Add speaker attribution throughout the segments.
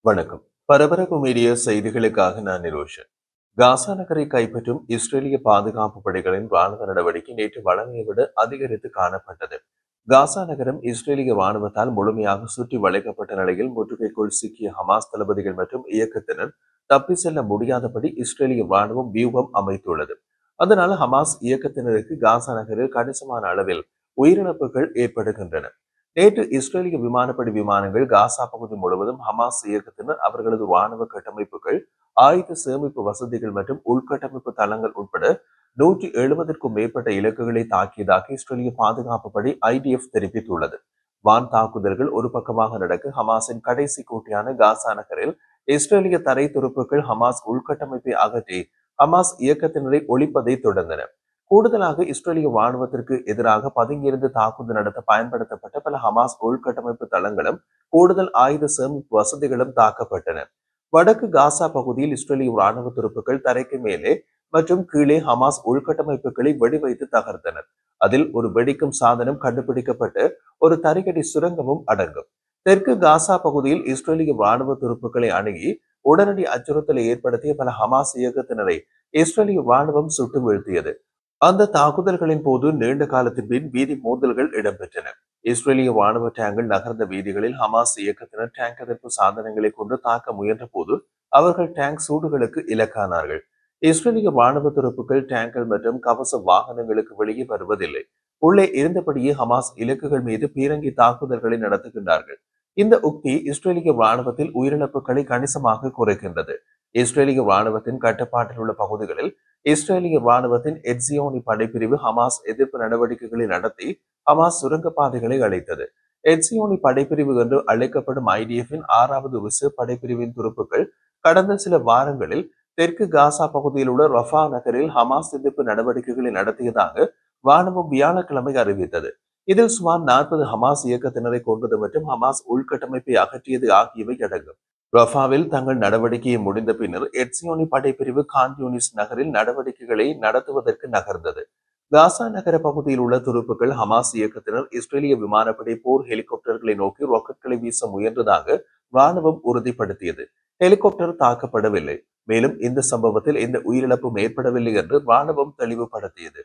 Speaker 1: வணக்கம். பரபரப்பு மீடிய செய்திகளுக்காக நான் நிரோஷன். காசா நகரை கைப்பற்றும் இஸ்ரேலிய பாதுகாப்பு படைகளின் ராணுவ நடவடிக்கை நேற்று வழமையை விட அதிகரித்து காணப்பட்டது. காசா நகரம் இஸ்ரேலிய ராணுவத்தால் முழுமையாக சுற்றி வளைக்கப்பட்ட நிலையில் முற்றுகைக்குள் சிக்கிய ஹமாஸ் தளபதிகள் மற்றும் இயக்கத்தினர் தப்பி செல்ல முடியாதபடி இஸ்ரேலிய ராணுவம் வியூகம் அமைத்துள்ளது. அதனால் ஹமாஸ் இயக்கத்தினருக்கு காசா நகரில் கணிசமான அளவில் உயிரிழப்புகள் ஏற்படுகின்றன. நேற்று இஸ்ரேலிய விமானப்படை விமானங்கள் காசா பகுதி முழுவதும் ஹமாஸ் இயக்கத்தினர் அவர்களது ராணுவ கட்டமைப்புகள், ஆயுத சேமிப்பு வசதிகள் மற்றும் உள்கட்டமைப்பு தளங்கள் உட்பட 170க்கும் மேற்பட்ட இலக்குகளை தாக்கியதாக இஸ்ரேலிய பாதுகாப்பு படை IDF தெரிவித்துள்ளது. வான் தாக்குதல்கள் ஒரு பக்கமாக நடக்க ஹமாஸின் கடைசி கோட்டையான காசா நகரில் இஸ்ரேலிய தரை துருப்புக்கள் ஹமாஸ் உள்கட்டமைப்பை அகற்றி ஹமாஸ் இயக்கத்தினரை ஒழிப்பதை தொடர்ந்தன. கூடுதலாக இஸ்ரேலிய ராணுவத்திற்கு எதிராக பதுங்கியிருந்து தாக்குதல் நடத்த பயன்படுத்தப்பட்ட பல ஹமாஸ் உள்கட்டமைப்பு தளங்களும் கூடுதல் ஆயுத சேமிப்பு வசதிகளும் தாக்கப்பட்டன. வடக்கு காசா பகுதியில் இஸ்ரேலிய ராணுவ துருப்புக்கள் தரைக்கு மேலே மற்றும் கீழே ஹமாஸ் உள்கட்டமைப்புகளை வெடிவைத்து தகர்த்தனர். அதில் ஒரு வெடிக்கும் சாதனம் கண்டுபிடிக்கப்பட்டு ஒரு தறிகடி சுரங்கமும் அடங்கும். தெற்கு காசா பகுதியில் இஸ்ரேலிய ராணுவ துருப்புக்களை அணுகி உடனடி அச்சுறுத்தலை ஏற்படுத்திய பல ஹமாஸ் இயக்கத்தினரை இஸ்ரேலிய ராணுவம் சுட்டு வீழ்த்தியது. அந்த தாக்குதல்களின் போது நீண்ட காலத்தின் பின் வீதி மோதல்கள் இடம்பெற்றன. இஸ்ரேலிய ராணுவ டேங்கள் நகர்ந்த வீதிகளில் ஹமாஸ் இயக்கத்தினர் டேங்க் எதிர்ப்பு சாதனங்களை கொண்டு தாக்க முயன்ற போது அவர்கள் டேங்க் சூடுகளுக்கு இலக்கானார்கள். இஸ்ரேலிய ராணுவ துருப்புக்கள் டேங்கல் மற்றும் கவச வாகனங்களுக்கு வெளியே வருவதில்லை. உள்ளே இருந்தபடியே ஹமாஸ் இலக்குகள் மீது பீரங்கி தாக்குதல்களை நடத்துகின்றார்கள். இந்த உக்தி இஸ்ரேலிய ராணுவத்தில் உயிரிழப்புகளை கணிசமாக குறைக்கின்றது. இஸ்ரேலிய ராணுவத்தின் கட்டுப்பாட்டில் உள்ள பகுதிகளில் இஸ்ரேலிய ராணுவத்தின் எட்சியோனி படைப்பிரிவு ஹமாஸ் எதிர்ப்பு நடவடிக்கைகளை நடத்தி ஹமாஸ் சுரங்கப்பாதைகளை அழைத்தது. எட்சியோனி படைப்பிரிவு என்று அழைக்கப்படும் IDF-இன் 6வது ரிசர்வ் படைப்பிரிவின் துருப்புக்கள் கடந்த சில வாரங்களில் தெற்கு காசா பகுதியில் உள்ள ரஃபா நகரில் ஹமாஸ் எதிர்ப்பு நடவடிக்கைகளை நடத்தியதாக ராணுவம் வியாழக்கிழமை அறிவித்தது. இதில் சுமார் 40 ஹமாஸ் இயக்கத்தினரை கொன்றது மற்றும் ஹமாஸ் உள்கட்டமைப்பை அகற்றியது ஆகியவை அடங்கும். ரஃபாவில் தங்கள் நடவடிக்கையை முடிந்த பின்னர் எட்சியோனி படைப்பிரிவு கான் யூனிஸ் நகரில் நடவடிக்கைகளை நடத்துவதற்கு நகர்ந்தது. காசா நகர பகுதியில் உள்ள துருப்புக்கள் ஹமாஸ் இயக்கத்தினர் இஸ்ரேலிய விமானப்படை போர் ஹெலிகாப்டர்களை நோக்கி ராக்கெட்களை வீச முயன்றதாக ராணுவம் உறுதிப்படுத்தியது. ஹெலிகாப்டர் தாக்கப்படவில்லை. மேலும் இந்த சம்பவத்தில் எந்த உயிரிழப்பும் ஏற்படவில்லை என்று ராணுவம் தெளிவுபடுத்தியது.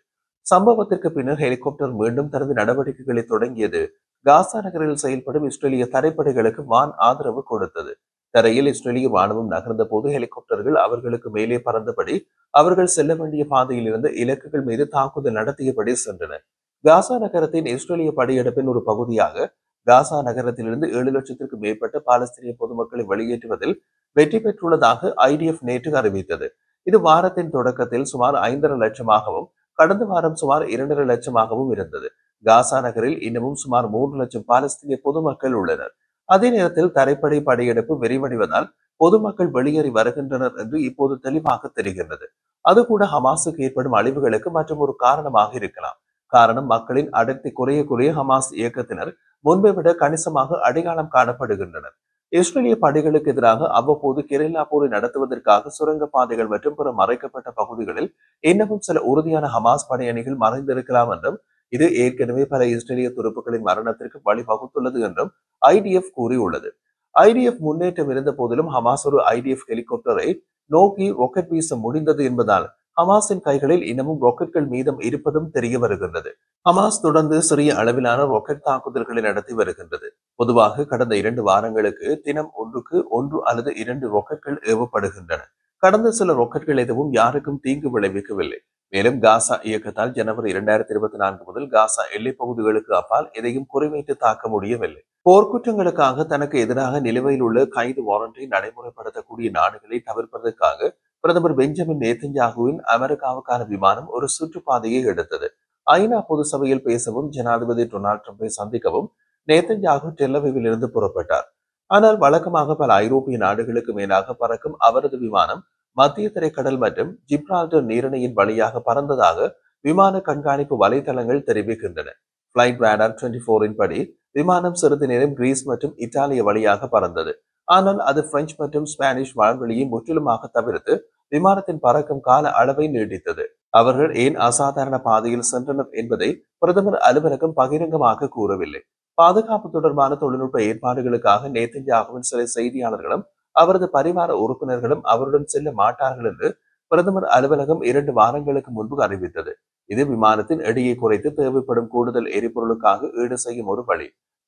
Speaker 1: சம்பவத்திற்கு பின்னர் ஹெலிகாப்டர் மீண்டும் தனது நடவடிக்கைகளை தொடங்கியது. காசா நகரில் செயல்படும் இஸ்ரேலிய தரைப்படைகளுக்கு வான் ஆதரவு கொடுத்தது. தரையில் இஸ்ரேலிய ராணுவம் நகர்ந்த போது ஹெலிகாப்டர்கள் அவர்களுக்கு மேலே பறந்தபடி அவர்கள் செல்ல வேண்டிய பாதையில் இருந்து இலக்குகள் மீது தாக்குதல் நடத்தியபடி சென்றனர். காசா நகரத்தின் இஸ்ரேலிய படையெடுப்பின் ஒரு பகுதியாக காசா நகரத்திலிருந்து 7 லட்சத்திற்கும் மேற்பட்ட பாலஸ்தீனிய பொதுமக்களை வெளியேற்றுவதில் வெற்றி பெற்றுள்ளதாக IDF நேற்று அறிவித்தது. இது வாரத்தின் தொடக்கத்தில் சுமார் 5,500,000ஆகவும் கடந்த வாரம் சுமார் 2,500,000ஆகவும் இருந்தது. காசா நகரில் இன்னமும் சுமார் 3 லட்சம் பாலஸ்தீனிய பொதுமக்கள் உள்ளனர். அதே நேரத்தில் தரைப்படை படையெடுப்பு விரிவடைவதால் பொதுமக்கள் வெளியேறி வருகின்றனர் என்று இப்போது தெளிவாக தெரிகின்றது. அது கூட ஹமாஸுக்கு ஏற்படும் அழிவுகளுக்கு மற்றும் ஒரு காரணமாக இருக்கலாம். காரணம், மக்களின் அடர்த்தி குறைய குறைய ஹமாஸ் இயக்கத்தினர் முன்பை விட கணிசமாக அடையாளம் காணப்படுகின்றனர். இஸ்ரேலிய படைகளுக்கு எதிராக அவ்வப்போது கெரில்லா போரை நடத்துவதற்காக சுரங்க பாதைகள் மற்றும் பிற மறைக்கப்பட்ட பகுதிகளில் இன்னமும் சில உறுதியான ஹமாஸ் படையணிகள் மறைந்திருக்கலாம் என்றும் இது ஏற்கனவே பல இஸ்ரேலிய துருப்புகளின் மரணத்திற்கு வழிவகுத்துள்ளது என்றும் IDF கூறியுள்ளது. IDF முன்னேற்றம் இருந்த போதிலும் ஹமாஸ் ஒரு IDF ஹெலிகாப்டரை நோக்கி ராக்கெட் வீச முடிந்தது என்பதால் ஹமாஸின் கைகளில் இன்னமும் ராக்கெட்கள் மீதம் இருப்பதும் தெரிய வருகின்றது. ஹமாஸ் தொடர்ந்து சிறிய அளவிலான ராக்கெட் தாக்குதல்களை நடத்தி வருகின்றது. பொதுவாக கடந்த 2 வாரங்களுக்கு தினம் ஒன்றுக்கு 1 அல்லது 2 ராக்கெட்கள் ஏவப்படுகின்றன. கடந்த சில ராக்கெட்கள் எதுவும் யாருக்கும் தீங்கு விளைவிக்கவில்லை. மேலும் காசா இயக்கத்தால் ஜனவரி 2024 முதல் காசா எல்லைப் பகுதிகளுக்கு அப்பால் எதையும் குறிவைத்து தாக்க முடியவில்லை. போர்க்குற்றங்களுக்காக தனக்கு எதிராக நிலுவையில் உள்ள கைது வாரண்டை நடைமுறைப்படுத்தக்கூடிய நாடுகளை தவிர்ப்பதற்காக பிரதமர் பெஞ்சமின் நேதன்யாகுவின் அமெரிக்காவுக்கான விமானம் ஒரு சுற்றுப்பாதையை எடுத்தது. ஐநா பொது சபையில் பேசவும் ஜனாதிபதி டொனால்ட் ட்ரம்பை சந்திக்கவும் நேதன்யாகு டெல்லவிவில் இருந்து புறப்பட்டார். ஆனால் வழக்கமாக பல ஐரோப்பிய நாடுகளுக்கு மேலாக பறக்கும் அவரது விமானம் மத்திய திரைக்கடல் மற்றும் ஜிப்ரால்டர் நீரிணையின் வழியாக பறந்ததாக விமான கண்காணிப்பு வலைதளங்கள் தெரிவிக்கின்றன. பிளைட் ரேடார் 24 படி விமானம் சிறிது நேரம் கிரீஸ் மற்றும் இத்தாலிய வழியாக பறந்தது. ஆனால் அது பிரெஞ்சு மற்றும் ஸ்பானிஷ் வான்வெளியை முற்றிலுமாக தவிர்த்து விமானத்தின் பறக்கும் கால அளவை நீடித்தது. அவர்கள் ஏன் அசாதாரண பாதையில் சென்றனர் என்பதை பிரதமர் அலுவலகம் பகிரங்கமாக கூறவில்லை. பாதுகாப்பு தொடர்பான தொழில்நுட்ப ஏற்பாடுகளுக்காக நேதன்யாகுவின் சில செய்தியாளர்களும் அவரது பரிவார உறுப்பினர்களும் அவருடன் செல்ல மாட்டார்கள் என்று பிரதமர் அலுவலகம் 2 வாரங்களுக்கு முன்பு அறிவித்தது. இது விமானத்தின் எடையை குறைத்து தேவைப்படும் கூடுதல் எரிபொருளுக்காக ஈடு செய்யும் ஒரு வழி.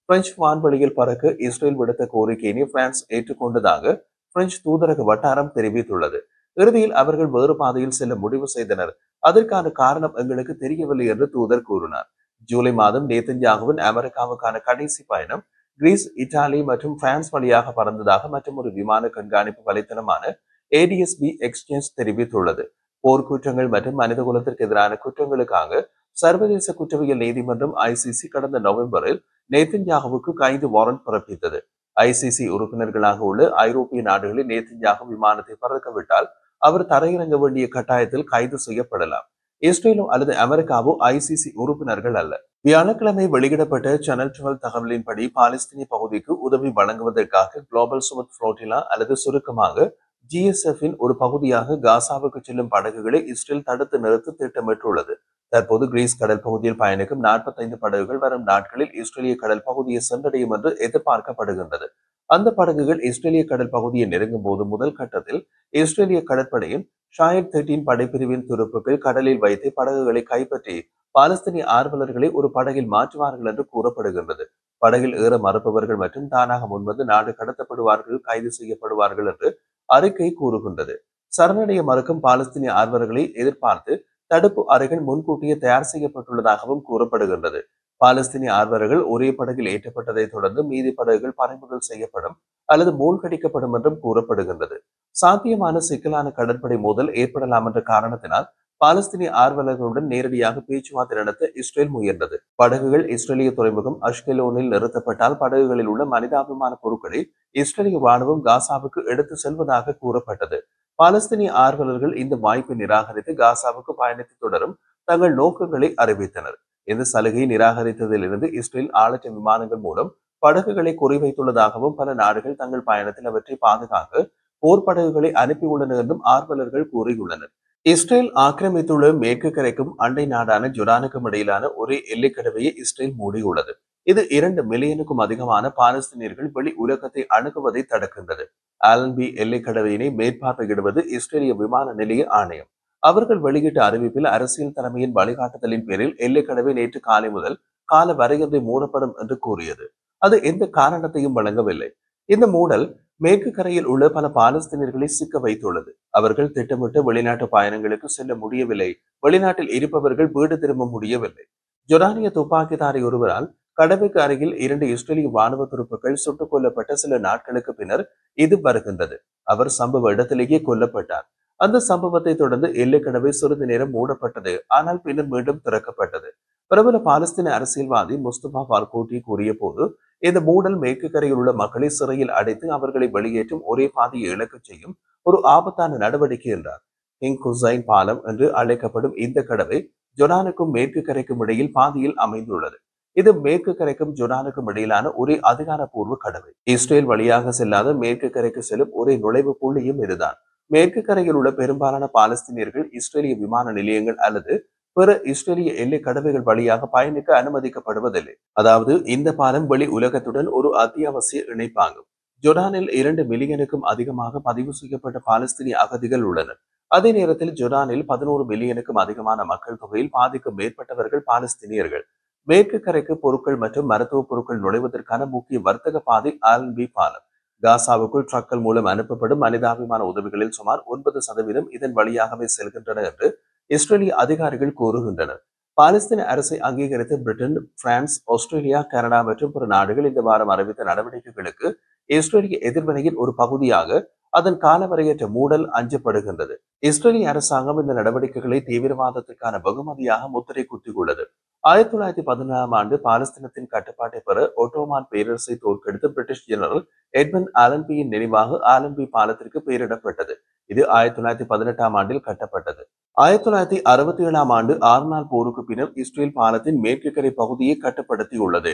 Speaker 1: பிரெஞ்சு வான்வெளியில் பறக்க இஸ்ரேல் விடுத்த கோரிக்கையினை பிரான்ஸ் ஏற்றுக்கொண்டதாக பிரெஞ்சு தூதரக வட்டாரம் தெரிவித்துள்ளது. இறுதியில் அவர்கள் வேறு பாதையில் செல்ல முடிவு செய்தனர். அதற்கான காரணம் எங்களுக்கு தெரியவில்லை என்று தூதர் கூறினார். ஜூலை மாதம் நேதன்யாகுவின் அமெரிக்காவுக்கான கடைசி பயணம் கிரீஸ், இத்தாலி மற்றும் பிரான்ஸ் வழியாக பறந்ததாக மற்றும் ஒரு விமான கண்காணிப்பு வலைத்தளமான ADSB எக்ஸ்சேஞ்ச் தெரிவித்துள்ளது. போர்க்குற்றங்கள் மற்றும் மனிதகுலத்திற்கு எதிரான குற்றங்களுக்காக சர்வதேச குற்றவியல் நீதிமன்றம் ICC கடந்த நவம்பரில் நேதன்யாகுவுக்கு கைது வாரண்ட் பிறப்பித்தது. ICC உறுப்பினர்களாக உள்ள ஐரோப்பிய நாடுகளில் நேதன்யாகு விமானத்தை பறக்கவிட்டால் அவர் தரையிறங்க வேண்டிய கட்டாயத்தில் கைது செய்யப்படலாம். இஸ்ரேலோ அல்லது அமெரிக்காவோ ICC உறுப்பினர்கள் அல்ல. வியாழக்கிழமை வெளியிடப்பட்ட சேனல் 12 தகவலின்படி பாலஸ்தீனிய பகுதிக்கு உதவி வழங்குவதற்காக குளோபல் சவுத் புளோட்டிலா அல்லது சுருக்கமாக GSF-இன் ஒரு பகுதியாக காசாவுக்கு செல்லும் படகுகளை இஸ்ரேல் தடுத்து நிறுத்த திட்டமிட்டுள்ளது. தற்போது கிரீஸ் கடல் பகுதியில் பயணிக்கும் 45 படகுகள் வரும் நாட்களில் இஸ்ரேலிய கடல் பகுதியை சென்றடையும் என்று எதிர்பார்க்கப்படுகின்றது. அந்த படகுகள் இஸ்ரேலிய கடல் பகுதியை நெருங்கும் போது முதல் கட்டத்தில் இஸ்ரேலிய கடற்படையின் ஷாயட் 13 படைப்பிரிவின் துருப்புகள் கடலில் வைத்து படகுகளை கைப்பற்றி பாலஸ்தீனிய ஆர்வலர்களை ஒரு படகில் மாற்றுவார்கள் என்று கூறப்படுகின்றது. படகில் ஏற மறுப்பவர்கள் மற்றும் தானாக முன்வந்து நாடு கடத்தப்படுவார்கள், கைது செய்யப்படுவார்கள் என்று அறிக்கை கூறுகின்றது. சரணடைய மறுக்கும் பாலஸ்தீனிய ஆர்வலர்களை எதிர்பார்த்து தடுப்பு அறைகள் முன்கூட்டியே தயார் செய்யப்பட்டுள்ளதாகவும் கூறப்படுகின்றது. பாலஸ்தீனிய ஆர்வலர்கள் ஒரே படகில் ஏற்றப்பட்டதை தொடர்ந்து மீதி படகுகள் பறிமுதல் செய்யப்படும் அல்லது மூழ்கடிக்கப்படும் என்றும் கூறப்படுகின்றது. சாத்தியமான சிக்கலான கடற்படை மோதல் ஏற்படலாம் என்ற காரணத்தினால் பாலஸ்தீனிய ஆர்வலர்களுடன் நேரடியாக பேச்சுவார்த்தை நடத்த இஸ்ரேல் முயன்றது. படகுகள் இஸ்ரேலிய துறைமுகம் அஷ்கெலோனில் நிறுத்தப்பட்டால் படகுகளில் உள்ள மனிதாபிமான பொருட்களை இஸ்ரேலிய ராணுவம் காசாவுக்கு எடுத்து செல்வதாக கூறப்பட்டது. பாலஸ்தீனிய ஆர்வலர்கள் இந்த வாய்ப்பை நிராகரித்து காசாவுக்கு பயணித்து தொடரும் தங்கள் நோக்கங்களை அறிவித்தனர். இந்த சலுகையை நிராகரித்ததில் இருந்து இஸ்ரேல் ஆளற்ற விமானங்கள் மூலம் படகுகளை குறிவைத்துள்ளதாகவும் பல நாடுகள் தங்கள் பயணத்தில் அவற்றை பாதுகாக்க போர் படகுகளை அனுப்பியுள்ளனர் என்றும் ஆர்வலர்கள் கூறியுள்ளனர். இஸ்ரேல் ஆக்கிரமித்துள்ள மேற்கு கரைக்கும் அண்டை நாடான ஜோர்டானுக்கும் இடையிலான ஒரே எல்லைக்கடவையை இஸ்ரேல் மூடியுள்ளது. இது 2 மில்லியனுக்கும் அதிகமான பாலஸ்தீனியர்கள் வெளி உலகத்தை அணுகுவதை தடுக்கின்றது. ஆலன்பி எல்லைக்கடவையினை மேற்பார்வையிடுவது இஸ்ரேலிய விமான நிலைய ஆணையம். அவர்கள் வெளியிட்ட அறிவிப்பில் அரசியல் தலைமையின் வழிகாட்டுதலின் பேரில் எல்லைக்கடவை நேற்று காலை முதல் கால வரையறை மூடப்படும் என்று கூறியது. அது எந்த காரணத்தையும் வழங்கவில்லை. இந்த மூடல் மேற்கு கரையில் உள்ள பல பாலஸ்தீனியர்களை சிக்க வைத்துள்ளது. அவர்கள் திட்டமிட்ட வெளிநாட்டு பயணங்களுக்கு செல்ல முடியவில்லை. வெளிநாட்டில் இருப்பவர்கள் வீடு திரும்ப முடியவில்லை. ஜோர்டானிய துப்பாக்கிதாரி ஒருவரால் கடவுக்கு அருகில் 2 இஸ்ரேலிய ராணுவ துருப்புகள் சுட்டுக் கொல்லப்பட்ட சில நாட்களுக்கு பின்னர் இது வருகின்றது. அவர் சம்பவ இடத்திலேயே கொல்லப்பட்டார். அந்த சம்பவத்தை தொடர்ந்து எல்லைக்கடவை சிறிது நேரம் மூடப்பட்டது. ஆனால் பின்னர் மீண்டும் திறக்கப்பட்டது. பிரபல பாலஸ்தீன அரசியல்வாதி முஸ்தபா பார்கோட்டி கூறிய போது, இந்த மூடல் மேற்கு கரையில் உள்ள மக்களை சிறையில் அடைத்து அவர்களை வெளியேற்றும் ஒரே பாதையை இழக்கச் செய்யும் ஒரு ஆபத்தான நடவடிக்கை என்றார். கிங் குசைன் பாலம் என்று அழைக்கப்படும் இந்த கடவை ஜோர்டானுக்கும் மேற்கு கரைக்கும் இடையில் பாதியில் அமைந்துள்ளது. இது மேற்கு கரைக்கும் ஜோர்டானுக்கும் இடையிலான ஒரே அதிகாரப்பூர்வ கடவை. இஸ்ரேல் வழியாக செல்லாத மேற்கு கரைக்கு செல்லும் ஒரே நுழைவு புள்ளியும் இதுதான். மேற்கு கரையில் உள்ள பெரும்பாலான பாலஸ்தீனியர்கள் இஸ்ரேலிய விமான நிலையங்கள் அல்லது பிற இஸ்ரேலிய எல்லை கடவைகள் வழியாக பயணிக்க அனுமதிக்கப்படுவதில்லை. அதாவது இந்த பாலம் வெளி உலகத்துடன் ஒரு அத்தியாவசிய இணைப்பாகும். ஜோர்டானில் 2 மில்லியனுக்கும் அதிகமாக பதிவு செய்யப்பட்ட பாலஸ்தீனிய அகதிகள் உள்ளனர். அதே நேரத்தில் ஜோர்டானில் 11 மில்லியனுக்கும் அதிகமான மக்கள் தொகையில் பாதிக்கும் மேற்பட்டவர்கள் பாலஸ்தீனியர்கள். மேற்கு கரைக்கு பொருட்கள் மற்றும் மருத்துவ பொருட்கள் நுழைவதற்கான முக்கிய வர்த்தக பாதை ஆல்பி பாலம். காசாவுக்குள் ட்ரக்கள் மூலம் அனுப்பப்படும் மனிதாபிமான உதவிகளில் சுமார் 9% இதன் வழியாகவே செல்கின்றன என்று இஸ்ரேலிய அதிகாரிகள் கூறுகின்றனர். பாலஸ்தீன அரசை அங்கீகரித்த பிரிட்டன், பிரான்ஸ், ஆஸ்திரேலியா, கனடா மற்றும் பிற நாடுகள் இந்த வாரம் அறிவித்த நடவடிக்கைகளுக்கு இஸ்ரேலிய எதிர்வினையின் ஒரு பகுதியாக அதன் காலவரையற்ற மூடல் அஞ்சப்படுகின்றது. இஸ்ரேலிய அரசாங்கம் இந்த நடவடிக்கைகளை தீவிரவாதத்திற்கான வெகுமதியாக முத்திரை குத்தியுள்ளது. 1914ஆம் ஆண்டு பாலஸ்தீனத்தின் கட்டுப்பாட்டை பெற ஒட்டோமான் பேரரசை தோற்கடித்த பிரிட்டிஷ் ஜெனரல் எட்மண்ட் ஆலன்பியின் நினைவாக ஆலன்பி பாலத்திற்கு பெயரிடப்பட்டது. இது 1918ஆம் ஆண்டில் கட்டப்பட்டது. 1967ஆம் ஆண்டு 6 நாள் போருக்கு பின்னர் இஸ்ரேல் பாலத்தின் மேற்கு கரை பகுதியை கட்டுப்படுத்தியுள்ளது.